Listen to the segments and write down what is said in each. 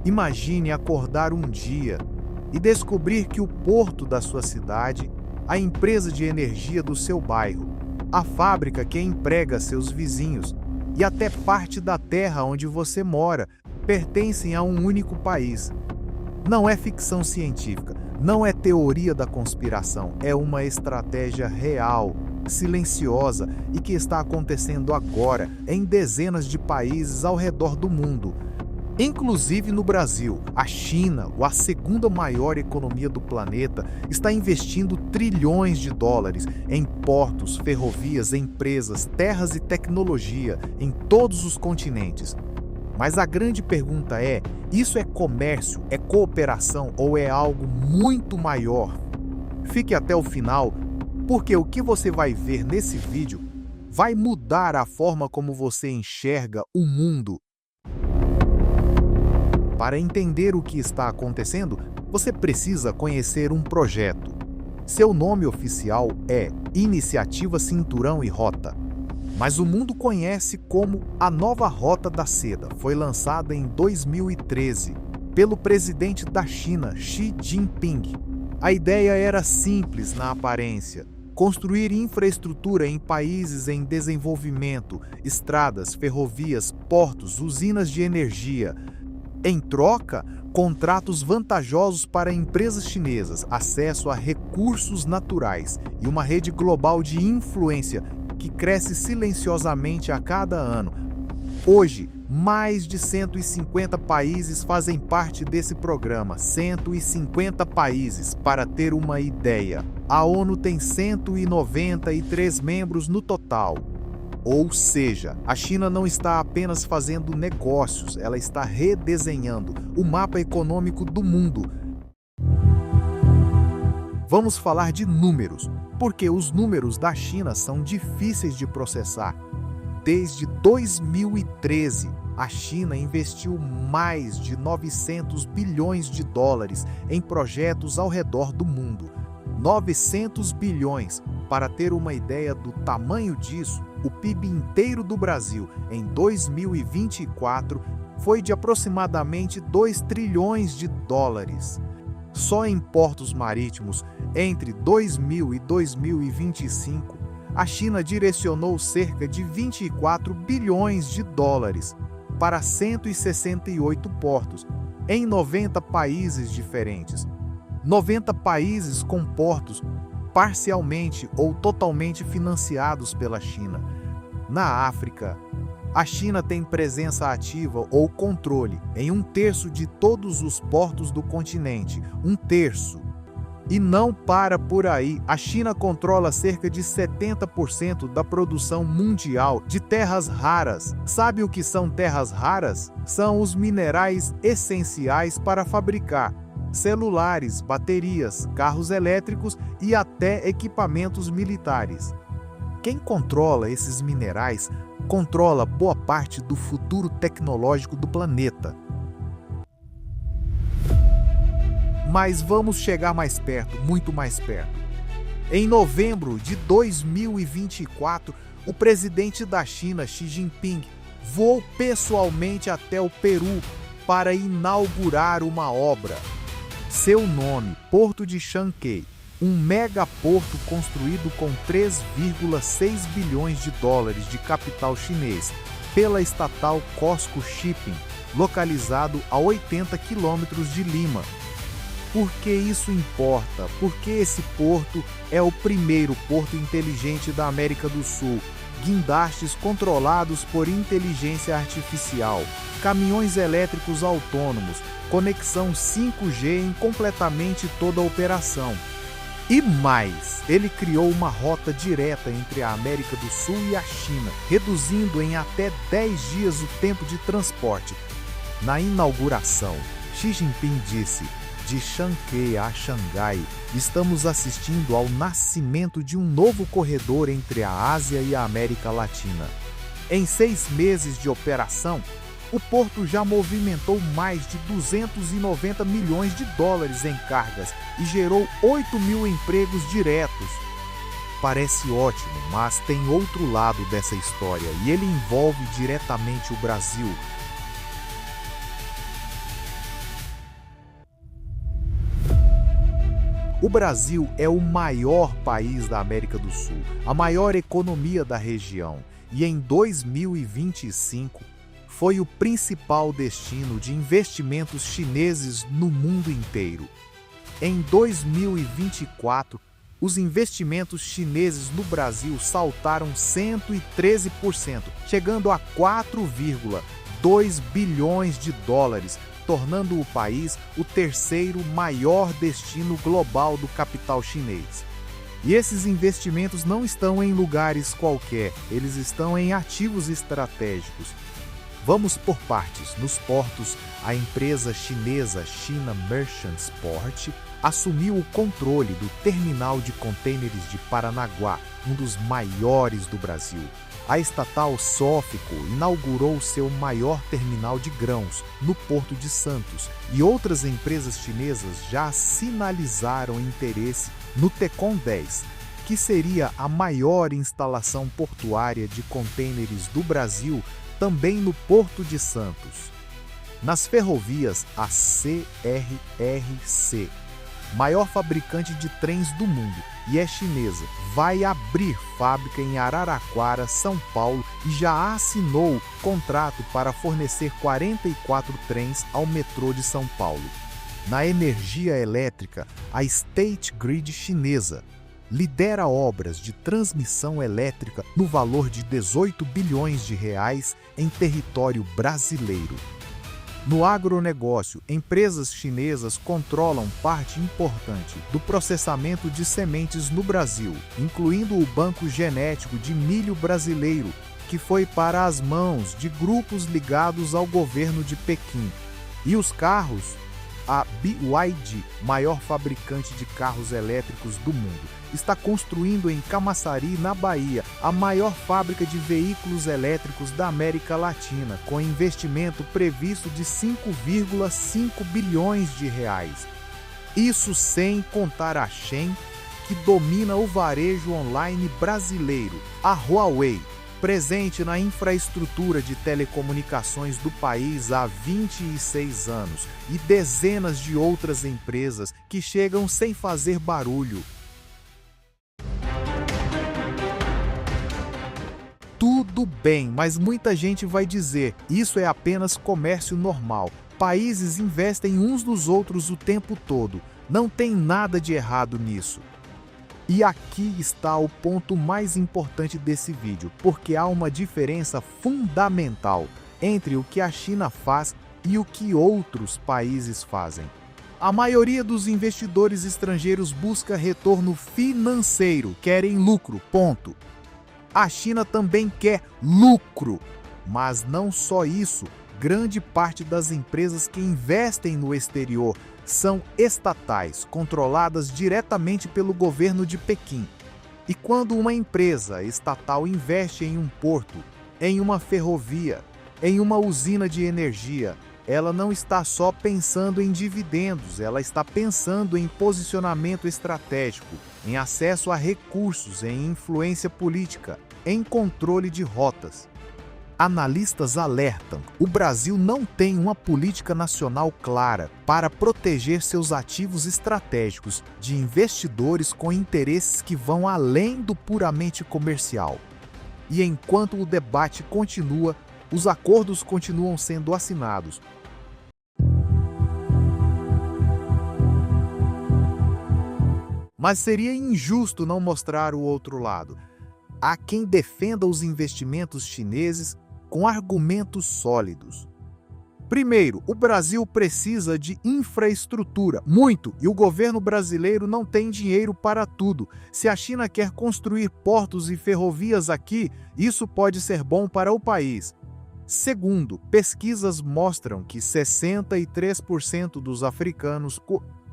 Imagine acordar um dia e descobrir que o porto da sua cidade, a empresa de energia do seu bairro, a fábrica que emprega seus vizinhos e até parte da terra onde você mora pertencem a um único país. Não é ficção científica, não é teoria da conspiração, é uma estratégia real, silenciosa e que está acontecendo agora em dezenas de países ao redor do mundo. Inclusive no Brasil, a China, a segunda maior economia do planeta, está investindo trilhões de dólares em portos, ferrovias, empresas, terras e tecnologia em todos os continentes. Mas a grande pergunta é: isso é comércio, é cooperação ou é algo muito maior? Fique até o final, porque o que você vai ver nesse vídeo vai mudar a forma como você enxerga o mundo. Para entender o que está acontecendo, você precisa conhecer um projeto. Seu nome oficial é Iniciativa Cinturão e Rota, mas o mundo conhece como a Nova Rota da Seda. Foi lançada em 2013 pelo presidente da China, Xi Jinping. A ideia era simples na aparência: construir infraestrutura em países em desenvolvimento, estradas, ferrovias, portos, usinas de energia. Em troca, contratos vantajosos para empresas chinesas, acesso a recursos naturais e uma rede global de influência que cresce silenciosamente a cada ano. Hoje, mais de 150 países fazem parte desse programa. 150 países, para ter uma ideia. A ONU tem 193 membros no total. Ou seja, a China não está apenas fazendo negócios, ela está redesenhando o mapa econômico do mundo. Vamos falar de números, porque os números da China são difíceis de processar. Desde 2013, a China investiu mais de 900 bilhões de dólares em projetos ao redor do mundo. 900 bilhões. Para ter uma ideia do tamanho disso, o PIB inteiro do Brasil em 2024 foi de aproximadamente 2 trilhões de dólares. Só em portos marítimos, entre 2000 e 2025, a China direcionou cerca de 24 bilhões de dólares para 168 portos, em 90 países diferentes. 90 países com portos parcialmente ou totalmente financiados pela China. Na África, a China tem presença ativa ou controle em 1/3 de todos os portos do continente, 1/3. E não para por aí, a China controla cerca de 70% da produção mundial de terras raras. Sabe o que são terras raras? São os minerais essenciais para fabricar celulares, baterias, carros elétricos e até equipamentos militares. Quem controla esses minerais controla boa parte do futuro tecnológico do planeta. Mas vamos chegar mais perto, muito mais perto. Em novembro de 2024, o presidente da China, Xi Jinping, voou pessoalmente até o Peru para inaugurar uma obra. Seu nome, Porto de Chancay, um megaporto construído com 3,6 bilhões de dólares de capital chinês pela estatal COSCO Shipping, localizado a 80 quilômetros de Lima. Por que isso importa? Porque esse porto é o primeiro porto inteligente da América do Sul. Guindastes controlados por inteligência artificial, caminhões elétricos autônomos, conexão 5G em completamente toda a operação. E mais, ele criou uma rota direta entre a América do Sul e a China, reduzindo em até 10 dias o tempo de transporte. Na inauguração, Xi Jinping disse: "De Chancay a Xangai, estamos assistindo ao nascimento de um novo corredor entre a Ásia e a América Latina." Em 6 meses de operação, o porto já movimentou mais de 290 milhões de dólares em cargas e gerou 8 mil empregos diretos. Parece ótimo, mas tem outro lado dessa história e ele envolve diretamente o Brasil. O Brasil é o maior país da América do Sul, a maior economia da região, e em 2025 foi o principal destino de investimentos chineses no mundo inteiro. Em 2024, os investimentos chineses no Brasil saltaram 113%, chegando a 4,2 bilhões de dólares, tornando o país o terceiro maior destino global do capital chinês. E esses investimentos não estão em lugares qualquer, eles estão em ativos estratégicos. Vamos por partes. Nos portos, a empresa chinesa China Merchants Port assumiu o controle do terminal de contêineres de Paranaguá, um dos maiores do Brasil. A estatal Sofco inaugurou seu maior terminal de grãos no Porto de Santos, e outras empresas chinesas já sinalizaram interesse no Tecon 10, que seria a maior instalação portuária de contêineres do Brasil, também no Porto de Santos. Nas ferrovias, a CRRC, maior fabricante de trens do mundo e é chinesa, vai abrir fábrica em Araraquara, São Paulo, e já assinou contrato para fornecer 44 trens ao metrô de São Paulo. Na energia elétrica, a State Grid chinesa lidera obras de transmissão elétrica no valor de 18 bilhões de reais em território brasileiro. No agronegócio, empresas chinesas controlam parte importante do processamento de sementes no Brasil, incluindo o Banco Genético de Milho Brasileiro, que foi para as mãos de grupos ligados ao governo de Pequim. E os carros, a BYD, maior fabricante de carros elétricos do mundo, está construindo em Camaçari, na Bahia, a maior fábrica de veículos elétricos da América Latina, com investimento previsto de 5,5 bilhões de reais. Isso sem contar a Shen, que domina o varejo online brasileiro, a Huawei, presente na infraestrutura de telecomunicações do país há 26 anos, e dezenas de outras empresas que chegam sem fazer barulho. Tudo bem, mas muita gente vai dizer, isso é apenas comércio normal. Países investem uns nos outros o tempo todo. Não tem nada de errado nisso. E aqui está o ponto mais importante desse vídeo, porque há uma diferença fundamental entre o que a China faz e o que outros países fazem. A maioria dos investidores estrangeiros busca retorno financeiro, querem lucro, ponto. A China também quer lucro, mas não só isso. Grande parte das empresas que investem no exterior são estatais, controladas diretamente pelo governo de Pequim. E quando uma empresa estatal investe em um porto, em uma ferrovia, em uma usina de energia, ela não está só pensando em dividendos, ela está pensando em posicionamento estratégico, em acesso a recursos, em influência política, em controle de rotas. Analistas alertam: o Brasil não tem uma política nacional clara para proteger seus ativos estratégicos de investidores com interesses que vão além do puramente comercial. E enquanto o debate continua, os acordos continuam sendo assinados. Mas seria injusto não mostrar o outro lado. Há quem defenda os investimentos chineses com argumentos sólidos. Primeiro, o Brasil precisa de infraestrutura, muito, e o governo brasileiro não tem dinheiro para tudo. Se a China quer construir portos e ferrovias aqui, isso pode ser bom para o país. Segundo, pesquisas mostram que 63% dos africanos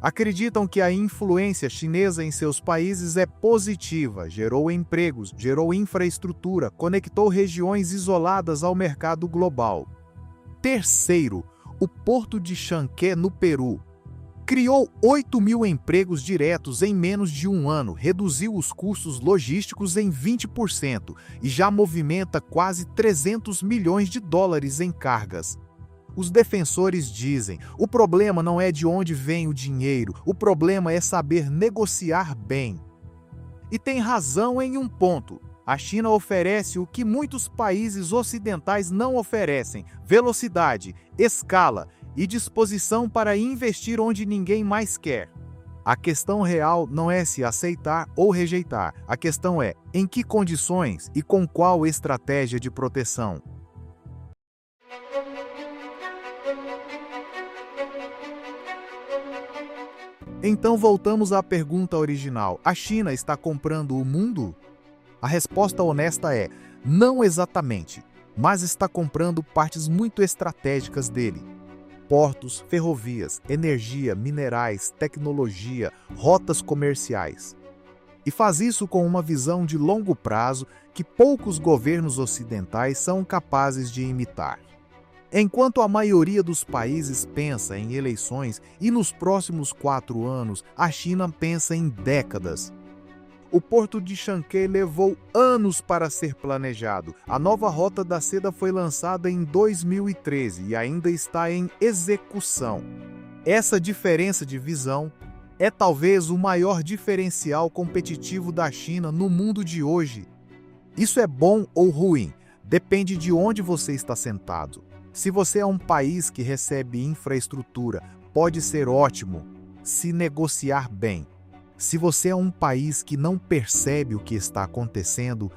acreditam que a influência chinesa em seus países é positiva, gerou empregos, gerou infraestrutura, conectou regiões isoladas ao mercado global. Terceiro, o porto de Chanqué, no Peru, criou 8.000 empregos diretos em menos de um ano, reduziu os custos logísticos em 20% e já movimenta quase 300 milhões de dólares em cargas. Os defensores dizem: o problema não é de onde vem o dinheiro, o problema é saber negociar bem. E tem razão em um ponto. A China oferece o que muitos países ocidentais não oferecem: velocidade, escala e disposição para investir onde ninguém mais quer. A questão real não é se aceitar ou rejeitar. A questão é em que condições e com qual estratégia de proteção. Então voltamos à pergunta original: a China está comprando o mundo? A resposta honesta é: não exatamente, mas está comprando partes muito estratégicas dele. Portos, ferrovias, energia, minerais, tecnologia, rotas comerciais. E faz isso com uma visão de longo prazo que poucos governos ocidentais são capazes de imitar. Enquanto a maioria dos países pensa em eleições e nos próximos 4 anos, a China pensa em décadas. O porto de Chancay levou anos para ser planejado. A nova Rota da Seda foi lançada em 2013 e ainda está em execução. Essa diferença de visão é talvez o maior diferencial competitivo da China no mundo de hoje. Isso é bom ou ruim? Depende de onde você está sentado. Se você é um país que recebe infraestrutura, pode ser ótimo se negociar bem. Se você é um país que não percebe o que está acontecendo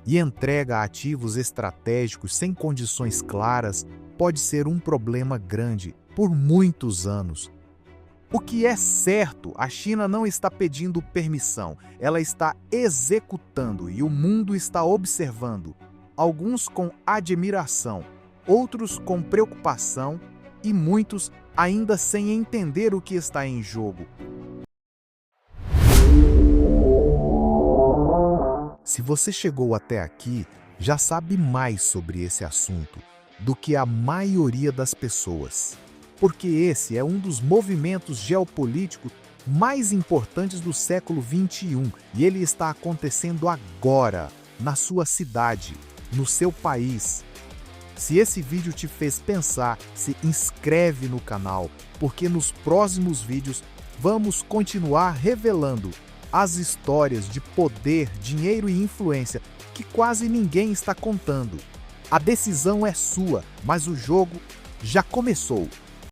e entrega ativos estratégicos sem condições claras, pode ser um problema grande por muitos anos. O que é certo, a China não está pedindo permissão, ela está executando e o mundo está observando, alguns com admiração, outros com preocupação e muitos ainda sem entender o que está em jogo. Se você chegou até aqui, já sabe mais sobre esse assunto do que a maioria das pessoas. Porque esse é um dos movimentos geopolíticos mais importantes do século XXI e ele está acontecendo agora, na sua cidade, no seu país. Se esse vídeo te fez pensar, se inscreve no canal, porque nos próximos vídeos vamos continuar revelando as histórias de poder, dinheiro e influência que quase ninguém está contando. A decisão é sua, mas o jogo já começou.